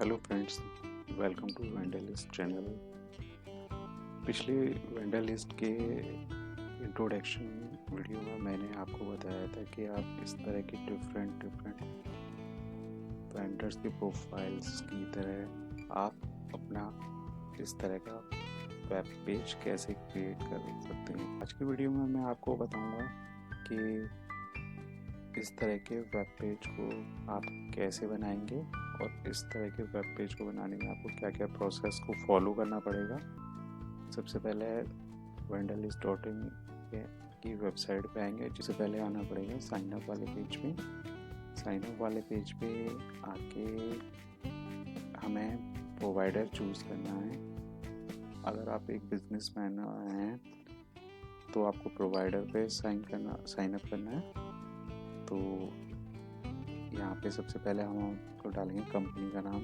Hello friends, welcome to Wonderlist channel. पिछले Wonderlist के introduction video में मैंने आपको बताया था कि आप इस तरह की डिफरेंट वेंडर्स की प्रोफाइल्स की तरह आप अपना इस तरह का वेब पेज कैसे क्रिएट कर सकते हैं। आज की वीडियो में मैं आपको बताऊंगा कि इस तरह के वेब पेज को आप कैसे बनाएंगे और इस तरह के वेब पेज को बनाने में आपको क्या क्या प्रोसेस को फॉलो करना पड़ेगा। सबसे पहले wenderlist.in की वेबसाइट पे आएंगे। जिससे पहले आना पड़ेगा साइन अप वाले पेज पे। साइन अप वाले पेज पे आके हमें प्रोवाइडर चूज़ करना है। अगर आप एक बिजनेसमैन हैं तो आपको प्रोवाइडर पे साइन अप करना है। तो यहाँ पे सबसे पहले हम आपको डालेंगे कंपनी का नाम।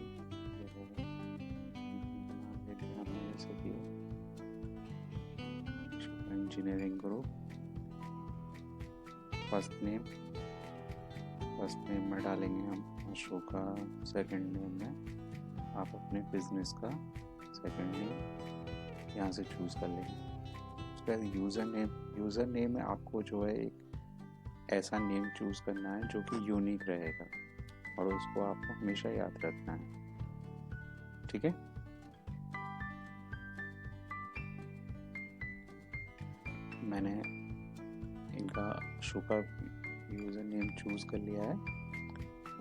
हमने जैसे कि इंजीनियरिंग ग्रुप। फर्स्ट नेम में डालेंगे हम अशोका। सेकंड नेम में आप अपने बिजनेस का सेकंड नेम यहाँ से चूज़ कर लेंगे। उसके बाद यूज़र नेम में आपको जो है एक ऐसा नेम चूज़ करना है जो कि यूनिक रहेगा और उसको आपको हमेशा याद रखना है। ठीक है। मैंने इनका शुका यूज़र नेम चूज़ कर लिया है।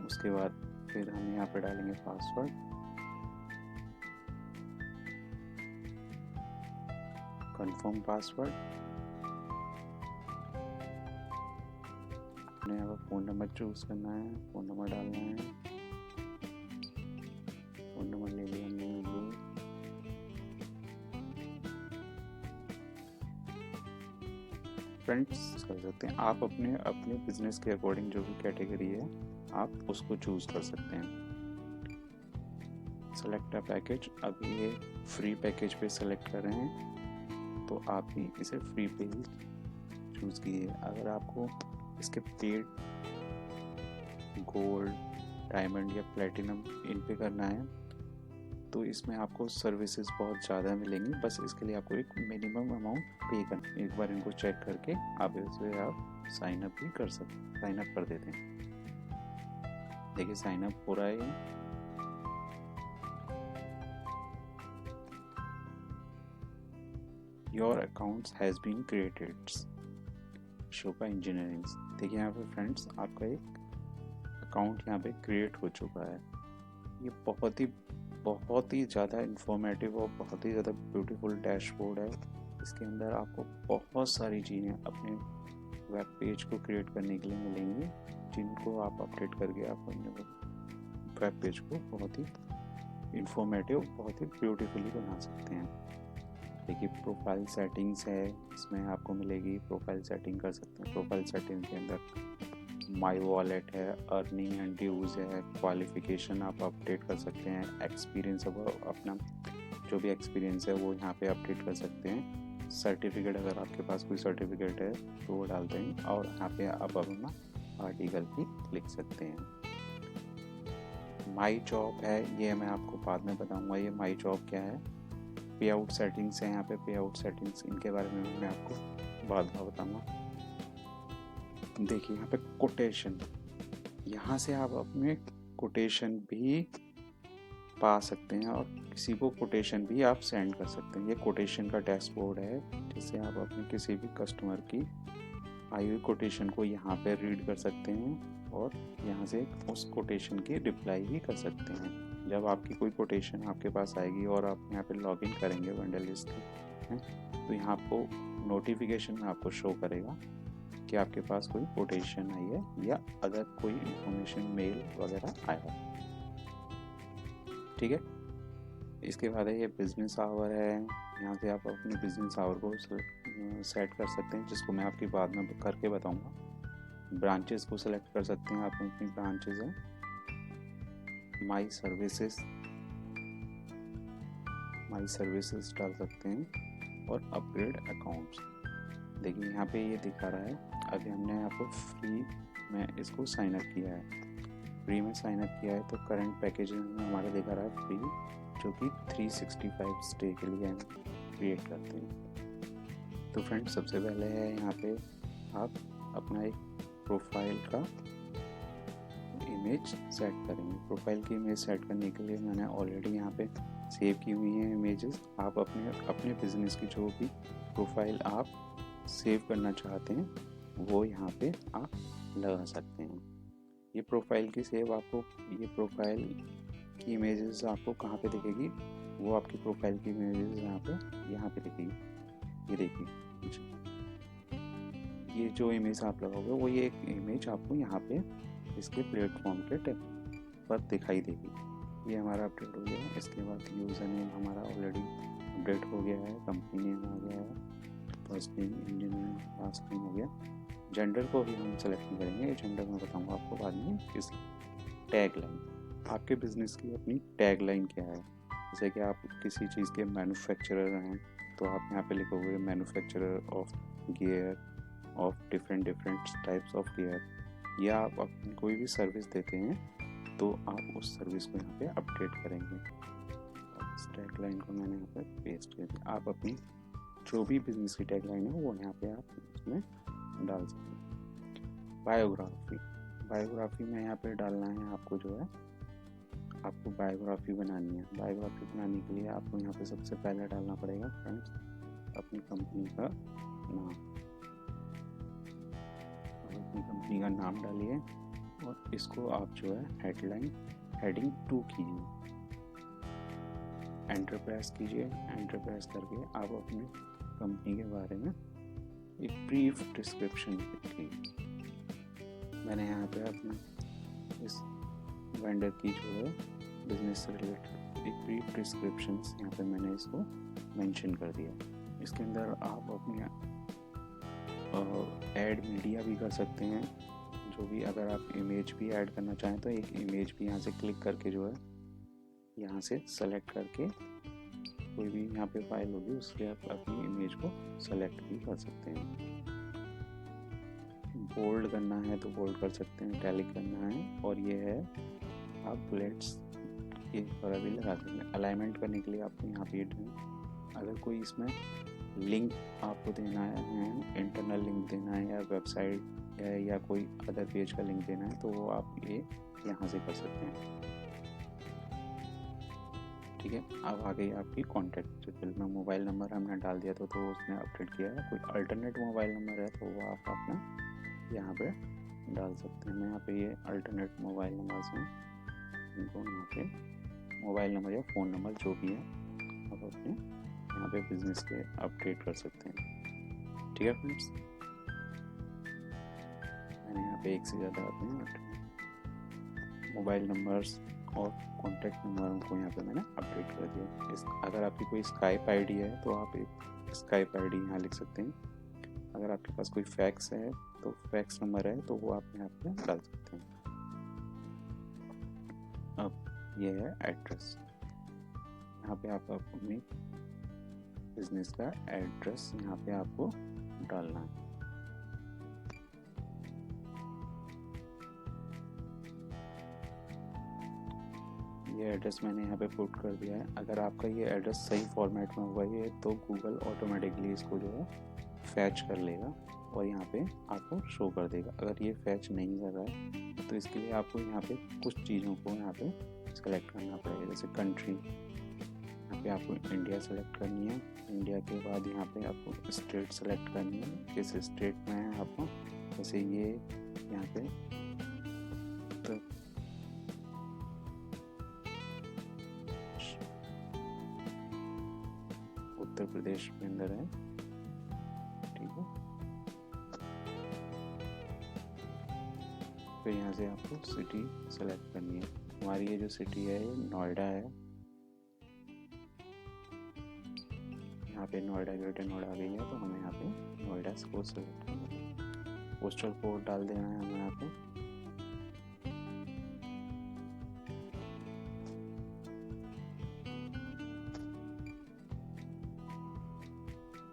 उसके बाद फिर हम यहाँ पे डालेंगे पासवर्ड। Confirm password. अपने यहाँ पर फ़ोन नंबर चूज़ करना है, फ़ोन नंबर डालना है। फ़ोन नंबर ले लिया हमने ये। फ्रेंड्स कर सकते हैं आप अपने बिजनेस के अकॉर्डिंग जो भी कैटेगरी है आप उसको चूज़ कर सकते हैं। Select a package. अब ये फ्री पैकेज पे सेलेक्ट कर रहे हैं तो आप भी इसे फ्री पे ही चूज़ कीजिए। अगर आपको इसके पेड गोल्ड, डायमंड या प्लेटिनम इन पे करना है तो इसमें आपको सर्विसेज बहुत ज़्यादा मिलेंगी। बस इसके लिए आपको एक मिनिमम अमाउंट पे करना। एक बार इनको चेक करके आप इसे साइन अप भी कर सकते, साइन अप कर देते हैं। देखिए साइन अप हो रहा है। Your accounts has been created Shuka engineering. देखिए यहाँ पे फ्रेंड्स आपका एक अकाउंट यहाँ पे क्रिएट हो चुका है। ये बहुत ही ज़्यादा इंफॉर्मेटिव और बहुत ही ज़्यादा ब्यूटीफुल डैशबोर्ड है। इसके अंदर आपको बहुत सारी चीज़ें अपने वेब पेज को क्रिएट करने के लिए मिलेंगी जिनको आप अपडेट करके आप अपने वेब पेज को बहुत ही इंफॉर्मेटिव, बहुत ही ब्यूटीफुली बना सकते हैं। देखिए प्रोफाइल सेटिंग्स है, इसमें आपको मिलेगी। प्रोफाइल सेटिंग कर सकते हैं। प्रोफाइल सेटिंग के अंदर माई वॉलेट है, अर्निंग एंड ड्यूज़ है, क्वालिफिकेशन आप अपडेट कर सकते हैं, एक्सपीरियंस अपना जो भी एक्सपीरियंस है वो यहाँ पे अपडेट कर सकते हैं। सर्टिफिकेट, अगर आपके पास कोई सर्टिफिकेट है तो वो डाल देंगे और यहाँ पे आप अपना आर्टिकल भी लिख सकते हैं। माई जॉब है, ये मैं आपको बाद में बताऊँगा ये माई जॉब क्या है। पे आउट सेटिंग्स है, यहाँ पे पे आउट सेटिंग्स, इनके बारे में मैं आपको बाद में बताऊँगा। देखिए यहाँ पे कोटेशन, यहाँ से आप अपने कोटेशन भी पा सकते हैं और किसी को कोटेशन भी आप सेंड कर सकते हैं। ये कोटेशन का डैशबोर्ड है जिससे आप अपने किसी भी कस्टमर की आई हुई कोटेशन को यहाँ पे रीड कर सकते हैं और यहाँ से उस कोटेशन की रिप्लाई भी कर सकते हैं। जब आपकी कोई कोटेशन आपके पास आएगी और आप यहाँ पे लॉगिन करेंगे वेंडरलिस्ट में तो यहाँ आपको नोटिफिकेशन में आपको शो करेगा कि आपके पास कोई कोटेशन आई है या अगर कोई इंफॉर्मेशन मेल वगैरह आया। ठीक है। इसके बाद है ये बिजनेस आवर है। यहाँ से आप अपने बिजनेस आवर को सेट कर सकते हैं जिसको मैं आपकी बाद में करके बताऊंगा। ब्रांचेस को सेलेक्ट कर सकते हैं आप, अपनी ब्रांचेस हैं। माई सर्विसेज डाल सकते हैं और अपग्रेड अकाउंट्स। देखिए यहाँ पे ये दिखा रहा है अभी हमने यहाँ पर फ्री में इसको साइन अप किया है। फ्री में साइन अप किया है तो करंट पैकेज में हमारा दिखा रहा है फ्री, जो कि 365 डे के लिए हम क्रिएट करते हैं। तो फ्रेंड्स, सबसे पहले है यहाँ पे आप अपना एक प्रोफाइल का इमेज सेट करेंगे। प्रोफाइल की इमेज सेट करने के लिए मैंने ऑलरेडी यहाँ पे सेव की हुई हैं इमेजेस। आप अपने बिजनेस की जो भी प्रोफाइल आप सेव करना चाहते हैं वो यहाँ पे आप लगा सकते हैं। ये प्रोफाइल की प्रोफाइल की इमेजेस आपको कहाँ पे दिखेगी, वो आपकी प्रोफाइल की इमेजेस यहाँ पे दिखेगी। ये देखिए, ये जो इमेज आप लगाओगे वो ये एक इमेज आपको यहाँ पे इसके प्लेटफॉर्म के पर दिखाई देगी। ये हमारा अपडेट हो गया है। इसके बाद यूज़र नेम हमारा ऑलरेडी अपडेट हो गया है, कंपनी नेम आ गया है, first name, engineer, last name हो गया। जेंडर को भी हम सेलेक्ट नहीं करेंगे, जेंडर मैं बताऊंगा आपको बाद में। इस टैग लाइन, आपके बिजनेस की अपनी टैग लाइन क्या है। जैसे कि आप किसी चीज़ के मैन्युफैक्चरर हैं तो आप यहाँ पे लिखोगे manufacturer of gear, of different types of gear. या आप अपनी कोई भी सर्विस देते हैं तो आप उस सर्विस को यहाँ पे अपडेट करेंगे। इस टैग लाइन को मैंने यहाँ पे पेस्ट कर दिया। आप अपनी जो भी बिजनेस की टैग लाइन है वो यहाँ पे आप उसमें डाल सकते हैं। बायोग्राफी में यहाँ पे डालना है आपको, जो है आपको बायोग्राफी बनानी है। बायोग्राफी बनाने के लिए आपको यहाँ पे सबसे पहले डालना पड़ेगा फ्रेंड्स अपनी कंपनी का नाम। अपनी कंपनी का नाम डालिए और इसको आप जो है हेडिंग 2 कीजिए, एंटर प्रेस कीजिए। एंटर प्रेस करके आप अपनी कंपनी के बारे में एक ब्रीफ डिस्क्रिप्शन लिखिए। मैंने यहाँ पे अपने इस वेंडर की जो है बिजनेस से रिलेटेड एक ब्रीफ डिस्क्रिप्शन यहाँ पे मैंने इसको मेंशन कर दिया। इसके अंदर आप अपने ऐड मीडिया भी कर सकते हैं, जो भी अगर आप इमेज भी ऐड करना चाहें तो एक इमेज भी यहाँ से क्लिक करके जो है यहाँ से सेलेक्ट करके कोई भी यहाँ पे फाइल होगी उसके आप अपनी इमेज को सेलेक्ट भी कर सकते हैं। बोल्ड करना है तो बोल्ड कर सकते हैं, इटैलिक करना है, और ये है आप बुलेट्स के तरह भी लगा सकते हैं। अलाइनमेंट करने के लिए आपको यहाँ पे अगर कोई इसमें लिंक आपको देना है, इंटरनल लिंक देना है या वेबसाइट या कोई अदर पेज का लिंक देना है तो वो आप ये यहाँ से कर सकते हैं। ठीक है, अब आ गई आपकी कॉन्टैक्ट डिटेल में। मोबाइल नंबर हमने डाल दिया तो उसने अपडेट किया है। कोई अल्टरनेट मोबाइल नंबर है तो वो आप अपना यहाँ पे डाल सकते हैं। मैं यहाँ पे ये अल्टरनेट मोबाइल नंबर से इनको यहाँ पे मोबाइल नंबर या फ़ोन नंबर जो भी है आप अपने यहाँ पे बिजनेस के अपडेट कर सकते हैं। ठीक है फ्रेंड्स, मैंने यहाँ पे एक से ज़्यादा अपने मोबाइल नंबर्स और कॉन्टैक्ट नंबरों को यहाँ पे मैंने अपडेट कर दिया। अगर आपकी कोई स्काइप आईडी है तो आप एक स्काइप आईडी यहाँ लिख सकते हैं। अगर आपके पास कोई फैक्स है तो फैक्स नंबर है तो वो आप यहाँ पे डाल सकते हैं। अब ये है एड्रेस, यहाँ पे आप अपनी बिजनेस का एड्रेस यहाँ पे आपको डालना है। ये एड्रेस मैंने यहाँ पे पुट कर दिया है। अगर आपका ये एड्रेस सही फॉर्मेट में हुआ है तो गूगल ऑटोमेटिकली इसको जो है फैच कर लेगा और यहाँ पे आपको शो कर देगा। अगर ये फैच नहीं कर रहा है तो इसके लिए आपको यहाँ पे कुछ चीज़ों को यहाँ पे सेलेक्ट करना पड़ेगा। जैसे कंट्री, यहाँ पे आपको इंडिया सेलेक्ट करनी है। इंडिया के बाद यहाँ पे आपको स्टेट सेलेक्ट करनी है, किस स्टेट में है आपको। जैसे ये यहाँ पे उत्तर प्रदेश के अंदर है। ठीक है, फिर यहाँ से आपको सिटी सेलेक्ट करनी है। हमारी ये जो सिटी है ये नोएडा है। यहाँ पे नोएडा, ग्रेटर नोएडा आ गई है तो हमें यहाँ पे नोएडा को सेलेक्ट करना है। पोस्टल कोड डाल देना है हमें यहाँ पे।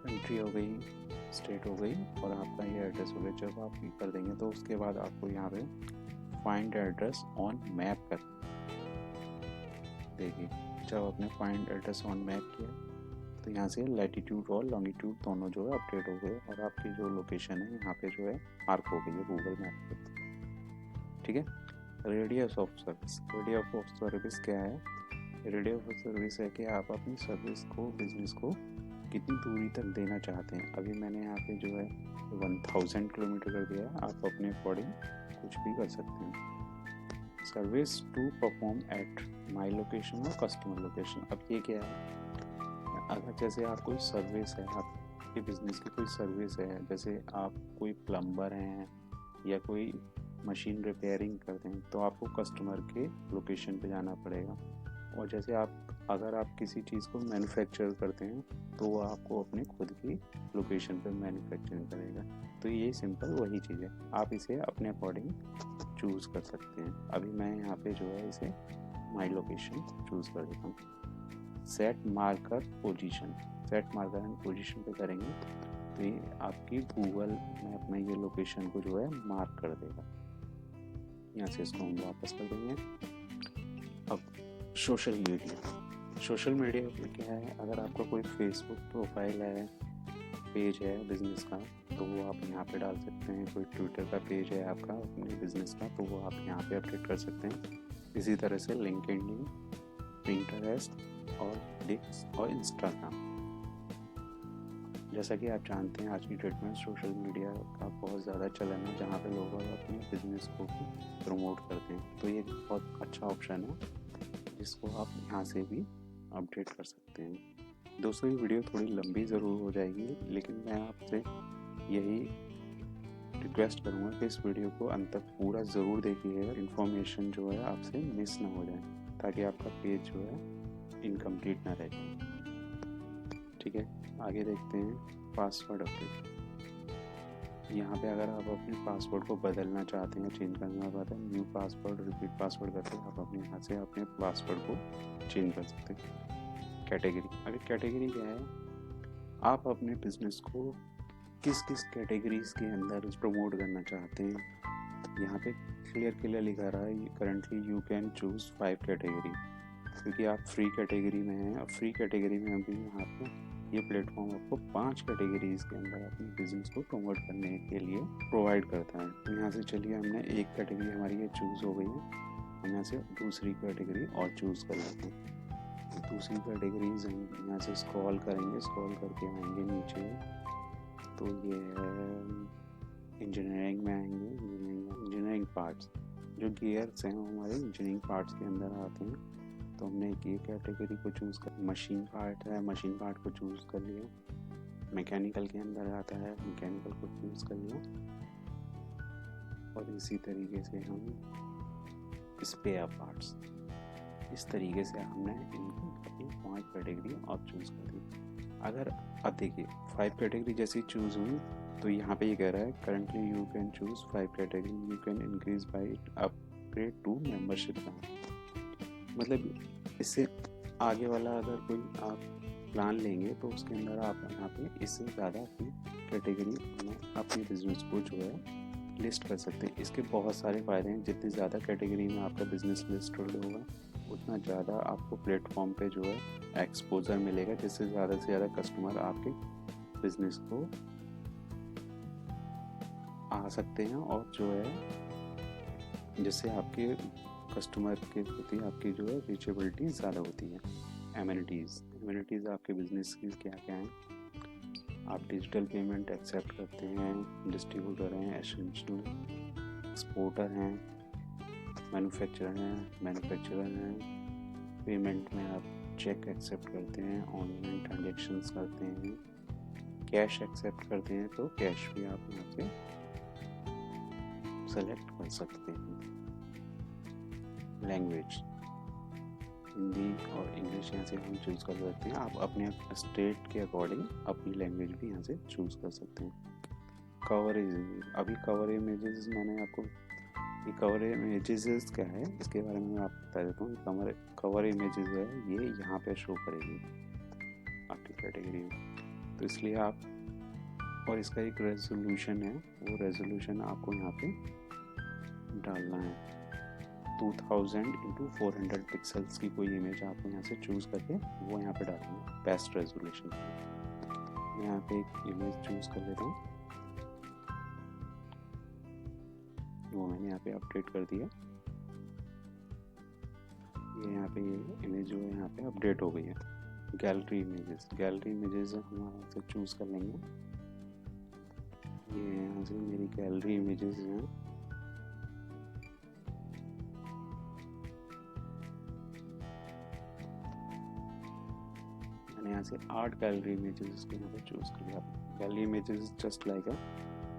कंट्री हो गई, स्टेट हो गई और आपका ये एड्रेस हो गया। जब आप कर देंगे तो उसके बाद आपको यहाँ पे फाइंड एड्रेस ऑन मैप कर। देखिए जब आपने फाइंड एड्रेस ऑन मैप किया तो यहाँ से लैटिट्यूड और लॉन्गिट्यूड दोनों जो है अपडेट हो गए और आपकी जो लोकेशन है यहाँ पे जो है मार्क हो गई है गूगल मैप पे। ठीक है। Radius of service, radius of service क्या है? रेडियस ऑफ सर्विस है कि आप अपनी सर्विस को, बिजनेस को कितनी दूरी तक देना चाहते हैं। अभी मैंने यहाँ पे जो है 1000 किलोमीटर कर दिया है, आप अपने अकॉर्डिंग कुछ भी कर सकते हैं। Service to perform at my location और कस्टमर लोकेशन। अब ये क्या है? अगर जैसे आप कोई सर्विस है, आपके बिजनेस की कोई सर्विस है, जैसे आप कोई प्लम्बर हैं या कोई मशीन रिपेयरिंग करते हैं, तो आपको कस्टमर के लोकेशन पे जाना पड़ेगा। और जैसे अगर आप किसी चीज़ को मैन्युफैक्चर करते हैं तो वो आपको अपने खुद की लोकेशन पे मैन्युफैक्चरिंग करेगा। तो ये सिंपल वही चीज़ है, आप इसे अपने अकॉर्डिंग चूज़ कर सकते हैं। अभी मैं यहाँ पे जो है इसे माई लोकेशन चूज़ कर देता हूँ। Set marker position, set marker and position पे करेंगे तो ये आपकी गूगल मैप में ये लोकेशन को जो है मार्क कर देगा। यहाँ से इसको हम वापस कर देंगे। अब सोशल मीडिया, सोशल मीडिया में क्या है? अगर आपका कोई फेसबुक प्रोफाइल है, पेज है बिजनेस का, तो वो आप यहाँ पे डाल सकते हैं। कोई ट्विटर का पेज है आपका अपने बिजनेस का, तो वो आप यहाँ पे अपडेट कर सकते हैं। इसी तरह से लिंक्डइन, पिंटरेस्ट और डिक्स और इंस्टाग्राम। जैसा कि आप जानते हैं आज की डेट में सोशल मीडिया का बहुत ज़्यादा चलन है, जहाँ पे लोग अपने बिजनेस को भी प्रमोट करते हैं। तो ये बहुत अच्छा ऑप्शन है जिसको आप यहाँ से भी अपडेट कर सकते हैं। दोस्तों ये वीडियो थोड़ी लंबी ज़रूर हो जाएगी, लेकिन मैं आपसे यही रिक्वेस्ट करूँगा कि इस वीडियो को अंत तक पूरा ज़रूर देखिएगा, इन्फॉर्मेशन जो है आपसे मिस ना हो जाए, ताकि आपका पेज जो है इनकम्प्लीट ना रह जाए। ठीक है, आगे देखते हैं पासवर्ड अपडेट। यहाँ पे अगर आप अपने पासवर्ड को बदलना चाहते हैं, चेंज करना चाहते हैं, न्यू पासवर्ड, रिपीट पासवर्ड करके आप अपने यहाँ से अपने पासवर्ड को चेंज कर सकते हैं। कैटेगरी, अगर कैटेगरी क्या है, आप अपने बिजनेस को किस किस कैटेगरीज के अंदर प्रमोट करना चाहते हैं। यहाँ पे क्लियर लिखा रहा है currently you can choose 5 category, क्योंकि आप फ्री कैटेगरी में हैं। और फ्री कैटेगरी में अभी यहाँ पे ये प्लेटफॉर्म आपको 5 कैटेगरीज के अंदर अपने बिजनेस को प्रमोट करने के लिए प्रोवाइड करता है। तो यहाँ से चलिए हमने एक कैटेगरी हमारी ये चूज़ हो गई है, हम यहाँ से दूसरी कैटेगरी और चूज़ कर लेते हैं। दूसरी कैटेगरीज हम यहाँ से स्क्रॉल करेंगे, स्क्रॉल करके आएंगे नीचे, तो ये है इंजीनियरिंग में आएंगे। इंजीनियरिंग पार्ट्स, जो गियर्स हैं हमारे इंजीनियरिंग पार्ट्स के अंदर आते हैं, तो हमने ये कैटेगरी को चूज़ कर। मशीन पार्ट है, मशीन पार्ट को चूज़ कर लिया। मैकेनिकल के अंदर आता है, मैकेनिकल को चूज़ कर लिया। और इसी तरीके से हम स्पेयर पार्ट्स, इस तरीके से हमने इनको अपनी 5 कैटेगरी और चूज़ कर दी। अगर अब देखिए 5 कैटेगरी जैसी चूज़ हुई तो यहाँ पे ये कह रहा है currently you can choose 5 category, you can increase by upgrade to membership. मतलब इससे आगे वाला अगर कोई आप प्लान लेंगे तो उसके अंदर आप यहाँ पे इससे ज़्यादा की कैटेगरी में अपने बिजनेस को जो है लिस्ट कर सकते हैं। इसके बहुत सारे फ़ायदे हैं। जितनी ज़्यादा कैटेगरी में आपका बिजनेस लिस्टेड होगा उतना ज़्यादा आपको प्लेटफॉर्म पे जो है एक्सपोजर मिलेगा, जिससे ज़्यादा से ज़्यादा कस्टमर आपके बिजनेस को आ सकते हैं और जो है जिससे आपके कस्टमर के प्रति आपकी जो है रीचेबिलिटी ज़्यादा होती है। एमिनिटीज़ आपके बिजनेस की क्या क्या हैं? आप डिजिटल पेमेंट एक्सेप्ट करते हैं, डिस्ट्रीब्यूटर हैं, एसेंशियल एक्सपोर्टर हैं, मैन्युफैक्चरर हैं, पेमेंट में आप चेक एक्सेप्ट करते हैं, ऑनलाइन ट्रांजेक्शन्स करते हैं, कैश एक्सेप्ट करते हैं, तो कैश भी आप यहाँ से सेलेक्ट कर सकते हैं। लैंग्वेज, हिंदी और इंग्लिश यहाँ से हम चूज़ कर सकते हैं। आप अपने स्टेट के अकॉर्डिंग अपनी लैंग्वेज भी यहाँ से चूज़ कर सकते हैं। कवरेज, अभी कवर इमेजेस मैंने आपको, ये कवर इमेजेस क्या है इसके बारे में मैं आपको बता देता हूँ। कवर इमेजेस है ये यहाँ पे शो करेगी आपकी कैटेगरी में, तो इसलिए आप, और इसका एक रेजोल्यूशन है, वो रेजोल्यूशन आपको यहाँ पे डालना है। 2000 इंटू 400 पिक्सल्स की कोई इमेज आपको यहाँ से चूज़ करके वो यहाँ पे डालनी है बेस्ट रेजोल्यूशन। मैं यहाँ पे एक इमेज चूज़ कर लेता हूँ, वो मैंने यहाँ पे अपडेट कर दिया। ये यहाँ पे ये इमेज जो है यहाँ पे अपडेट हो गई है। गैलरी इमेजेस हम यहाँ से चूज़ कर लेंगे। ये यहाँ से मेरी गैलरी इमेजेस हैं। मैंने यहाँ से 8 गैलरी इमेजेस को यहाँ पे चूज़ कर लिया। Gallery images just like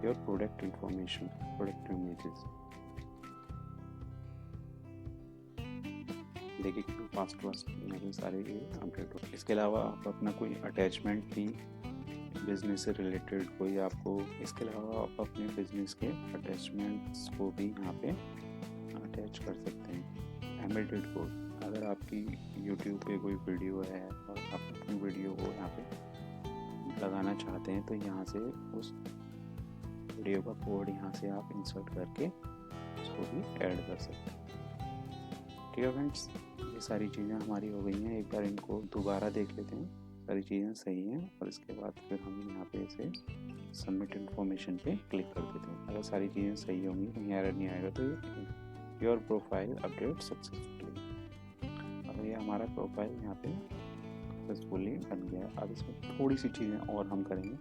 your product information, product images. देखिए कितना फास्ट यहाँ पे सारे ये अपडेट हो। इसके अलावा आप अपना कोई अटैचमेंट भी बिजनेस से रिलेटेड कोई आपको, इसके अलावा आप अपने बिजनेस के अटैचमेंट्स को भी यहाँ पे अटैच कर सकते हैं। एम्बेडेड कोड, अगर आपकी यूट्यूब पे कोई वीडियो है और आप अपनी वीडियो को यहाँ पे लगाना चाहते हैं तो यहाँ से उस वीडियो का कोड यहाँ से आप इंसर्ट करके उसको भी ऐड कर सकते हैं। ठीक है फ्रेंड्स, ये सारी चीज़ें हमारी हो गई हैं। एक बार इनको दोबारा देख लेते हैं, सारी चीज़ें सही हैं, और इसके बाद फिर हम यहाँ पे इसे सबमिट इन्फॉर्मेशन पे क्लिक कर देते हैं। अगर सारी चीज़ें सही होंगी, कहीं एरर नहीं आएगा तो योर प्रोफाइल अपडेट सक्सेसफुली। अब ये हमारा प्रोफाइल यहाँ पे सक्सेसफुली बन गया। अब इसमें थोड़ी सी चीज़ें और हम करेंगे,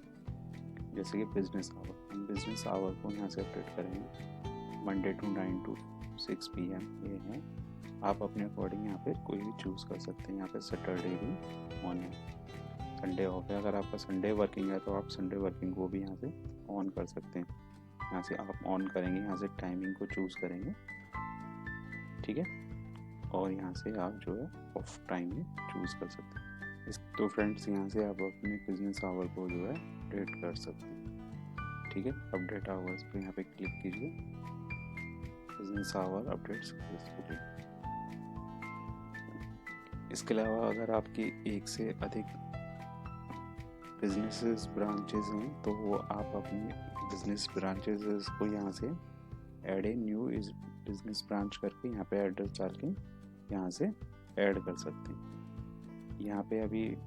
जैसे कि बिजनेस आवर। हम बिजनेस आवर को यहाँ से अपडेट करेंगे मंडे टू 9 to 6 PM ये है। आप अपने अकॉर्डिंग यहाँ पे कोई भी चूज़ कर सकते हैं। यहाँ पे सैटरडे भी ऑन है, संडे ऑफ है। अगर आपका संडे वर्किंग है तो आप संडे वर्किंग को भी यहाँ से ऑन कर सकते हैं। यहाँ से आप ऑन करेंगे, यहाँ से टाइमिंग को चूज़ करेंगे, ठीक है, और यहाँ से आप जो है ऑफ टाइम में चूज़ कर सकते हैं। तो फ्रेंड्स, यहाँ से आप अपने बिजनेस आवर को जो है अपडेट कर सकते हैं। ठीक है, अपडेट आवर्स पे यहाँ पे क्लिक कीजिए, बिजनेस आवर अपडेट सक्सेसफुली। इसके अलावा अगर आपकी एक से अधिक बिजनेसेस ब्रांचेस हैं तो वो आप अपनी बिजनेस ब्रांचेस को यहाँ से ऐड ए न्यू इस बिजनेस ब्रांच करके यहाँ पे एड्रेस डाल के यहाँ से ऐड कर सकते हैं। यहाँ पे अभी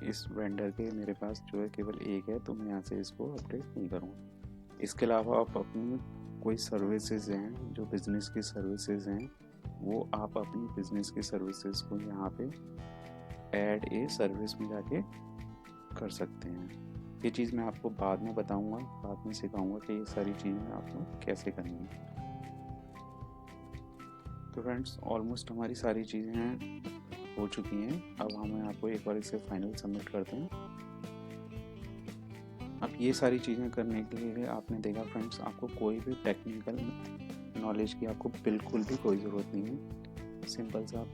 इस वेंडर के मेरे पास जो है केवल एक है, तो मैं यहाँ से इसको अपडेट नहीं करूँगा। इसके अलावा आप अपनी कोई सर्विसेज हैं, जो बिजनेस की सर्विसेज हैं, वो आप अपनी बिजनेस की सर्विसेज को यहाँ पे ऐड ए सर्विस में जाके कर सकते हैं। ये चीज़ मैं आपको बाद में बताऊंगा, बाद में सिखाऊंगा कि ये सारी चीज़ें आपको कैसे करनी है। तो फ्रेंड्स, ऑलमोस्ट हमारी सारी चीज़ें हो चुकी हैं। अब हम आपको एक बार इसे फाइनल सबमिट करते हैं। अब ये सारी चीज़ें करने के लिए आपने देखा फ्रेंड्स, आपको कोई भी टेक्निकल नॉलेज की आपको बिल्कुल भी कोई ज़रूरत नहीं है। सिंपल सा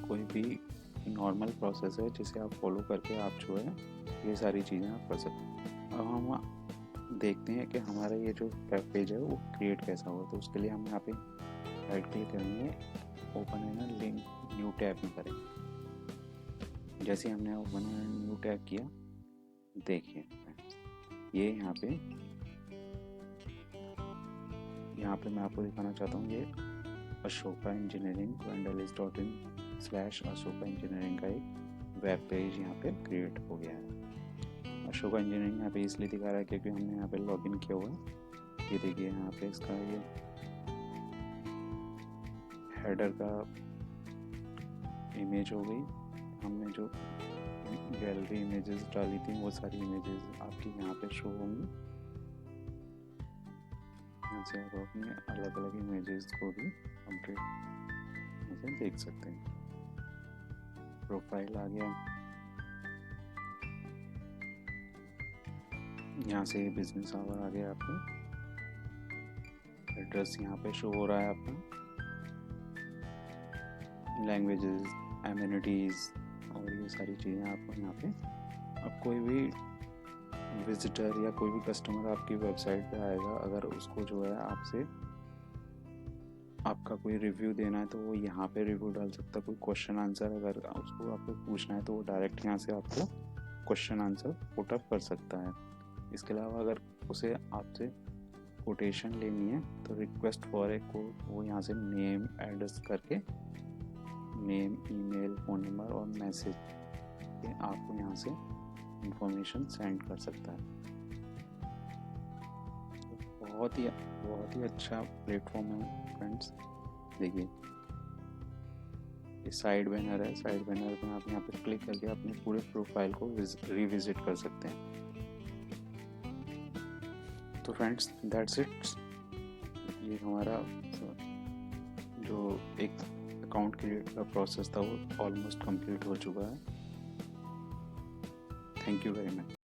कोई भी नॉर्मल प्रोसेस है जिसे आप फॉलो करके आप जो है ये सारी चीज़ें आप कर सकते हैं। अब हम देखते हैं कि हमारा ये जो वेब पेज है वो क्रिएट कैसा हुआ। तो उसके लिए हम यहाँ पे राइट क्लिक करेंगे, ओपन है ना लिंक न्यू टैब में करेंगे। जैसे हमने ओपन न्यू टैब किया, देखिए ये यहाँ पे मैं आपको दिखाना चाहता हूँ, ये अशोका इंजीनियरिंग wendalis.in/अशोका इंजीनियरिंग का एक वेब पेज यहाँ पे क्रिएट हो गया है। अशोका इंजीनियरिंग यहाँ पे इसलिए दिखा रहा है क्योंकि हमने यहाँ पे लॉगिन किया हुआ है। ये देखिए यहाँ पे इसका ये हेडर का इमेज हो गई। हमने जो गैलरी इमेजेस डाली थी वो सारी इमेजेस आपकी यहाँ पे शो होंगी। यहाँ से आप अपने अलग अलग इमेजेस को भी अपडेट से देख सकते हैं। प्रोफाइल आ गया, यहाँ से बिजनेस आवर आ गया आपका, एड्रेस यहाँ पे शो हो रहा है आपका, लैंग्वेजेस, एमिनिटीज़ और ये सारी चीज़ें आपको यहाँ पे। अब कोई भी विजिटर या कोई भी कस्टमर आपकी वेबसाइट पे आएगा, अगर उसको जो है आपसे आपका कोई रिव्यू देना है तो वो यहाँ पे रिव्यू डाल सकता है। कोई क्वेश्चन आंसर अगर उसको आपको पूछना है तो वो डायरेक्ट यहाँ से आपको क्वेश्चन आंसर पुट अप कर सकता है। इसके अलावा अगर उसे आपसे कोटेशन लेनी है तो रिक्वेस्ट फॉर ए कोड, वो यहाँ से नेम एड्रेस करके, नेम, ईमेल, फ़ोन नंबर और मैसेज के आपको यहाँ से इंफॉर्मेशन सेंड कर सकता है। बहुत ही अच्छा प्लेटफॉर्म है फ्रेंड्स। देखिए ये साइड बैनर है, साइड बैनर में आप यहाँ पे क्लिक करके अपने पूरे प्रोफाइल को रिविजिट कर सकते हैं। तो फ्रेंड्स दैट्स इट, ये हमारा जो एक अकाउंट क्रिएट का प्रोसेस था वो ऑलमोस्ट कंप्लीट हो चुका है। Thank you very much.